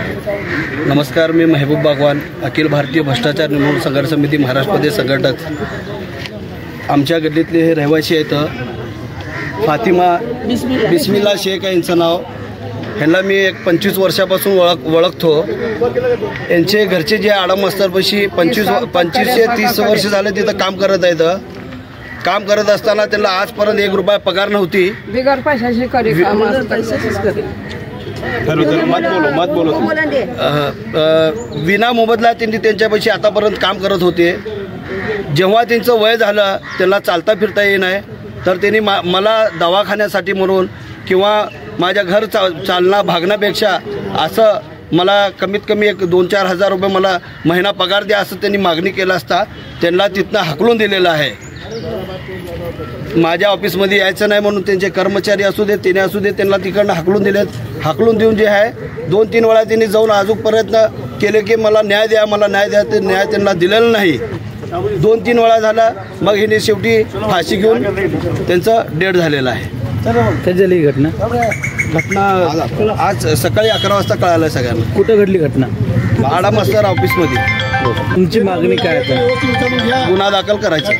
नमस्कार, मी महबूब बागवान, अखिल भारतीय भ्रष्टाचार निर्मूलन संघर्ष समिती महाराष्ट्र प्रदेश संघटक। आमच्या गल्लीतले हे रहिवासी आहेत फातिमा बिस्मिल्ला शेख आहे यांचं नाव। ह्यांना मी एक 25 वर्षापासून ओळखतो। यांचे घरचे जे आडम मस्तरपाशी 25 ते 30 वर्ष झाले तिथं काम करत आहेत। काम करत असताना त्यांना आजपर्यंत 1 रुपया पगार नव्हती। बिगर पैशाची करी विना मोबदला त्यांनी त्यांच्यापाशी आतापर्यंत काम करत होते। जेव्हा त्यांचं वय झालं, त्यांना चालता फिरता येई नाही, तर त्यांनी मला दवाखान्यासाठी म्हणून किंवा माझ्या घर चालना भागण्यापेक्षा असं मला कमीत कमी एक 2-4 हजार रुपये मला महिना पगार द्या असं त्यांनी मागणी केलं असता त्यांना तिथनं हाकलून दिलेलं आहे। माझ्या ऑफिसमध्ये यायचं नाही म्हणून त्यांचे कर्मचारी असू दे त्याने असू दे त्यांना तिकडनं हाकलून दिलेत। हाकलून देऊन जे आहे 2-3 वेळा त्यांनी जाऊन अजून प्रयत्न केले की मला न्याय द्या, मला न्याय द्या, ते न्याय त्यांना दिलेलं नाही। 2-3 वेळा झाला, मग हिने शेवटी फाशी घेऊन त्यांचं डेथ झालेलं आहे। कधी झाली ही घटना? आज सकाळी 11 वाजता कळालं सगळ्यांना। कुठं घडली घटना? आडम मस्तर ऑफिसमध्ये। तुमची मागणी काय आहे? गुन्हा दाखल करायचा।